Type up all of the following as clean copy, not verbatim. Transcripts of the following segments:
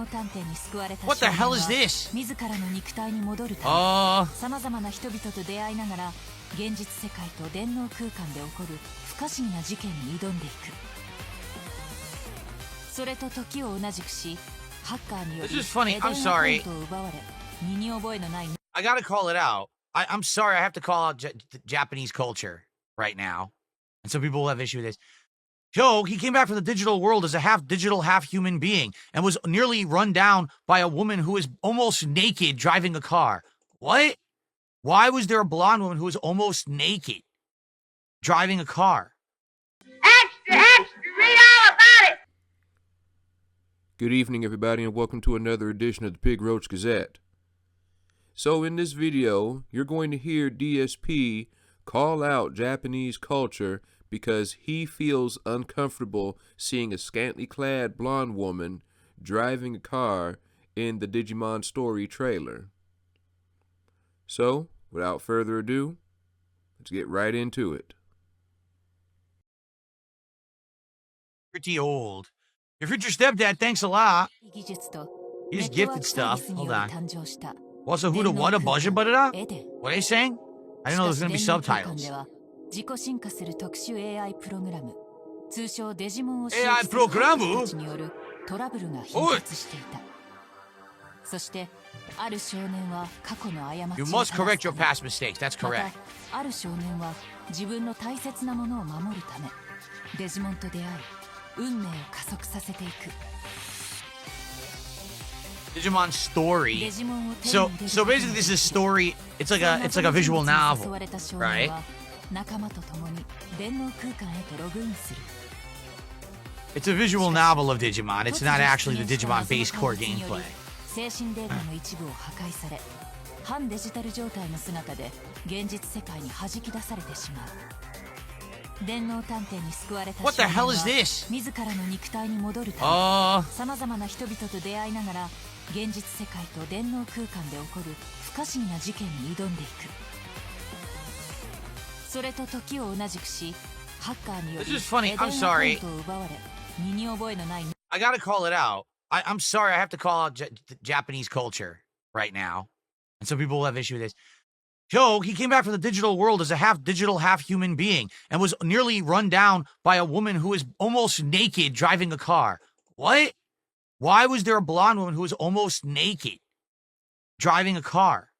What the hell is this? This is funny. I'm sorry. I gotta call it out. I'm sorry. I have to call out Japanese culture right now. And some people will have issue with this. Joe, he came back from the digital world as a half digital, half human being and was nearly run down by a woman who was almost naked driving a car. What? Why was there a blonde woman who was almost naked driving a car? Extra, extra, read all about it! Good evening, everybody, and welcome to another edition of the Pig Roach Gazette. So in this video, you're going to hear DSP call out Japanese culture because he feels uncomfortable seeing a scantily clad blonde woman driving a car in the Digimon Story trailer. So, without further ado, let's get right into it. Pretty old. Your future stepdad, thanks a lot. He's gifted stuff. Hold on. Also, who the what a budget but What are they saying? I didn't know there was going to be subtitles. AI プログラム? You must correct your past mistakes. That's correct. Digimon Story. So basically this is a story. It's like a visual novel, right? It's a visual novel of Digimon. It's not actually the Digimon base core gameplay. What the hell is this? This is funny. I'm sorry. I gotta call it out. I'm sorry. I have to call out Japanese culture right now. And some people will have issue with this. Joe, he came back from the digital world as a half digital, half human being and was nearly run down by a woman who was almost naked driving a car. What? Why was there a blonde woman who was almost naked driving a car?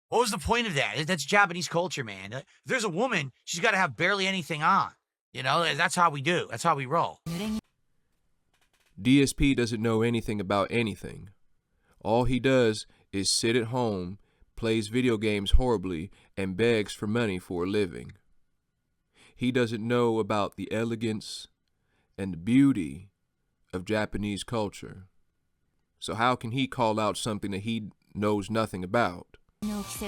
What was the point of that? That's Japanese culture, man. If there's a woman, she's got to have barely anything on. You know, that's how we do. That's how we roll. DSP doesn't know anything about anything. All he does is sit at home, plays video games horribly, and begs for money for a living. He doesn't know about the elegance and the beauty of Japanese culture. So how can he call out something that he knows nothing about? Notice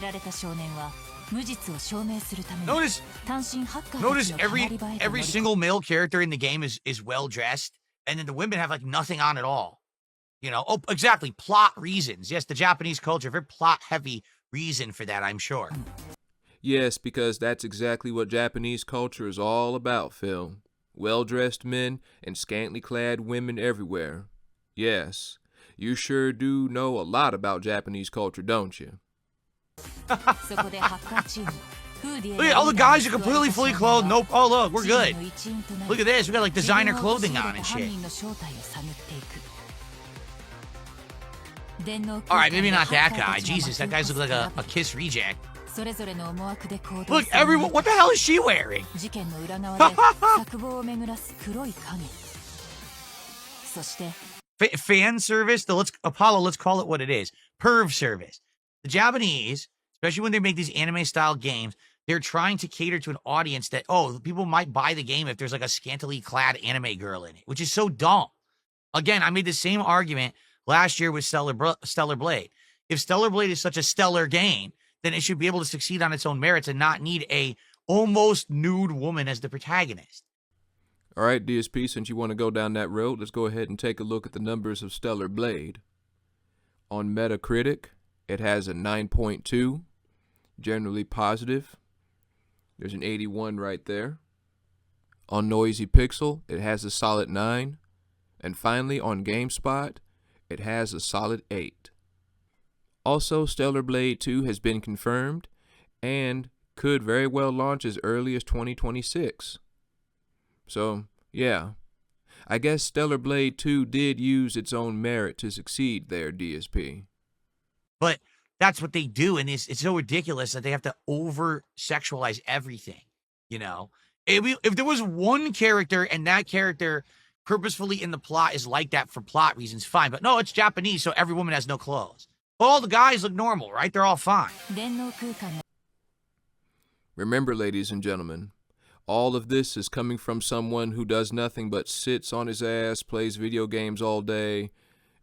every single male character in the game is well dressed, and then the women have like nothing on at all. You know, oh, exactly, plot reasons. Yes, the Japanese culture, very plot heavy reason for that, I'm sure. Yes, because that's exactly what Japanese culture is all about, Phil. Well-dressed men and scantily clad women everywhere. Yes, you sure do know a lot about Japanese culture, don't you? Look at all the guys are completely fully clothed. Nope. Oh, look, we're good. Look at this. We got like designer clothing on and shit. All right, maybe not that guy. Jesus, that guy's look like a Kiss reject. Look, everyone. What the hell is she wearing? Fan service. Let's call it what it is. Perv service. The Japanese, especially when they make these anime-style games, they're trying to cater to an audience that, people might buy the game if there's like a scantily clad anime girl in it, which is so dumb. Again, I made the same argument last year with Stellar Balde. If Stellar Balde is such a stellar game, then it should be able to succeed on its own merits and not need a almost nude woman as the protagonist. All right, DSP, since you want to go down that road, let's go ahead and take a look at the numbers of Stellar Balde. On Metacritic, it has a 9.2, generally positive. There's an 81 right there. On Noisy Pixel, it has a solid 9. And finally, on GameSpot, it has a solid 8. Also, Stellar Blade 2 has been confirmed and could very well launch as early as 2026. So, yeah. I guess Stellar Blade 2 did use its own merit to succeed there, DSP. But that's what they do, and it's so ridiculous that they have to over-sexualize everything, you know? If there was one character and that character purposefully in the plot is like that for plot reasons, fine. But no, it's Japanese, so every woman has no clothes. But all the guys look normal, right? They're all fine. Remember, ladies and gentlemen, all of this is coming from someone who does nothing but sits on his ass, plays video games all day,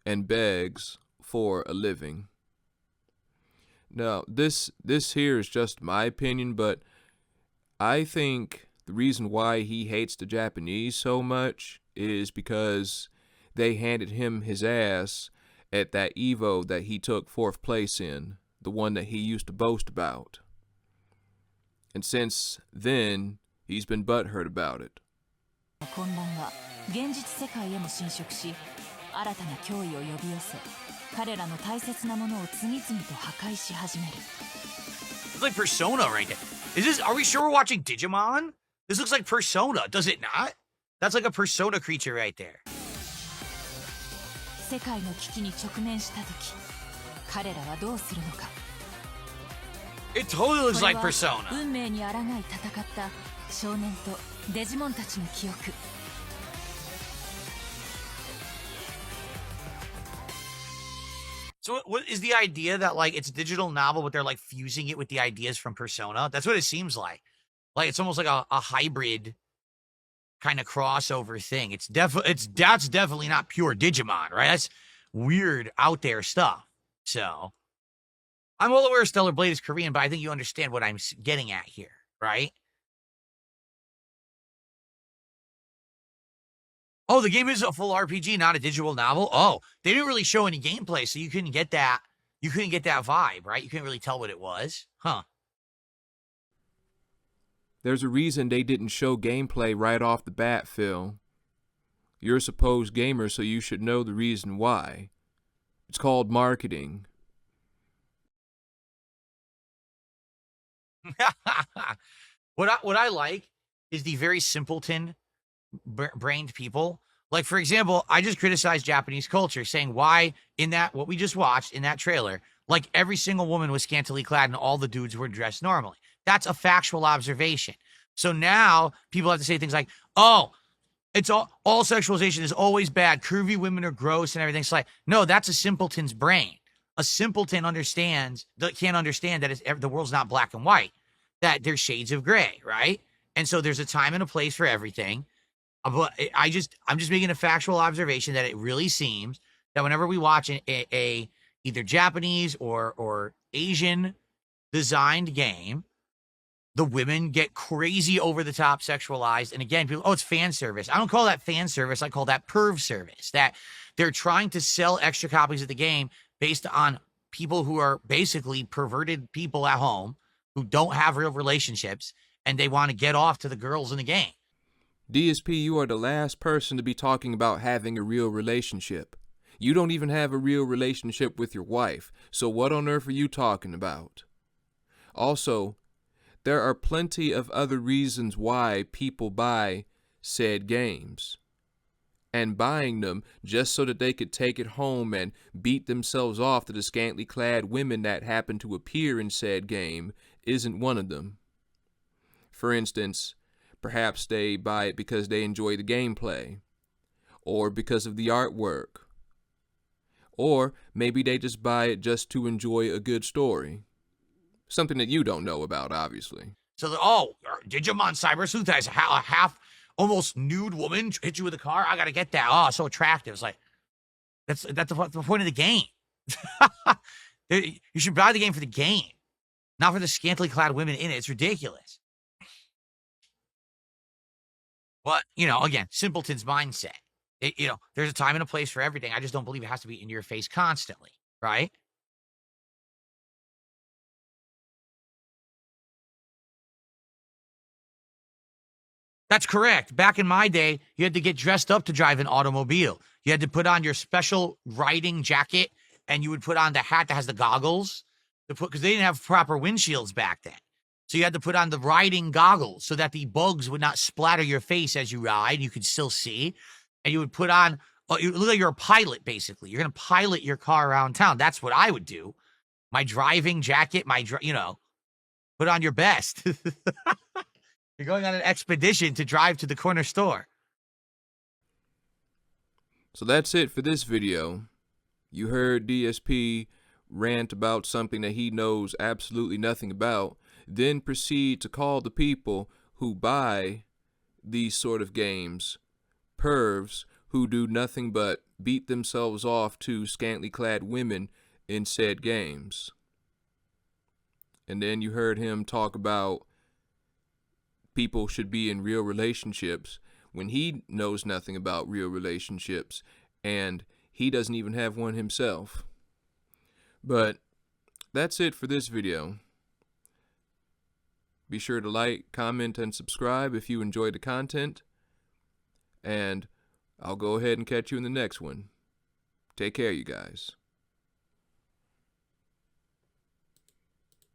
and begs for a living. Now, this here is just my opinion, but I think the reason why he hates the Japanese so much is because they handed him his ass at that Evo that he took 4th place in, the one that he used to boast about. And since then, he's been butthurt about it. It's like Persona right there. Are we sure we're watching Digimon? This looks like Persona, does it not? That's like a Persona creature right there. It totally looks like Persona. So what is the idea that like it's a digital novel, but they're like fusing it with the ideas from Persona? That's what it seems like. Like it's almost like a hybrid kind of crossover thing. That's definitely not pure Digimon, right? That's weird out there stuff. So I'm well aware Stellar Blade is Korean, but I think you understand what I'm getting at here, right? Oh, the game is a full RPG, not a digital novel. Oh, they didn't really show any gameplay, so you couldn't get that. You couldn't get that vibe, right? You couldn't really tell what it was, huh? There's a reason they didn't show gameplay right off the bat, Phil. You're a supposed gamer, so you should know the reason why. It's called marketing. What I like is the very simpleton brained people. Like, for example, I just criticized Japanese culture, saying why in that, what we just watched in that trailer, like every single woman was scantily clad and all the dudes were dressed normally. That's a factual observation. So now people have to say things like, oh, it's all sexualization is always bad. Curvy women are gross and everything. It's like, no, that's a simpleton's brain. A simpleton can't understand that the world's not black and white, that there's shades of gray, right? And so there's a time and a place for everything. But I'm just making a factual observation that it really seems that whenever we watch a either Japanese or Asian designed game, the women get crazy over the top sexualized. And again, people, oh, it's fan service. I don't call that fan service. I call that perv service. That they're trying to sell extra copies of the game based on people who are basically perverted people at home who don't have real relationships and they want to get off to the girls in the game. DSP, you are the last person to be talking about having a real relationship. You don't even have a real relationship with your wife, so what on earth are you talking about? Also, there are plenty of other reasons why people buy said games. And buying them just so that they could take it home and beat themselves off to the scantily clad women that happen to appear in said game isn't one of them. For instance, perhaps they buy it because they enjoy the gameplay, or because of the artwork, or maybe they just buy it just to enjoy a good story. Something that you don't know about, obviously. So, Digimon Cyber Sleuth has a half, almost nude woman hit you with a car. I gotta get that. Oh, so attractive. It's like that's the point of the game. You should buy the game for the game, not for the scantily clad women in it. It's ridiculous. But, again, simpleton's mindset. There's a time and a place for everything. I just don't believe it has to be in your face constantly, right? That's correct. Back in my day, you had to get dressed up to drive an automobile. You had to put on your special riding jacket, and you would put on the hat that has the goggles to put, because they didn't have proper windshields back then. So you had to put on the riding goggles so that the bugs would not splatter your face as you ride. You could still see. And you would put on, you look like you're a pilot, basically. You're going to pilot your car around town. That's what I would do. My driving jacket, put on your best. You're going on an expedition to drive to the corner store. So that's it for this video. You heard DSP rant about something that he knows absolutely nothing about, then proceed to call the people who buy these sort of games pervs who do nothing but beat themselves off to scantily clad women in said games. And then you heard him talk about people should be in real relationships when he knows nothing about real relationships and he doesn't even have one himself. But that's it for this video. Be sure to like, comment, and subscribe if you enjoyed the content. And I'll go ahead and catch you in the next one. Take care, you guys.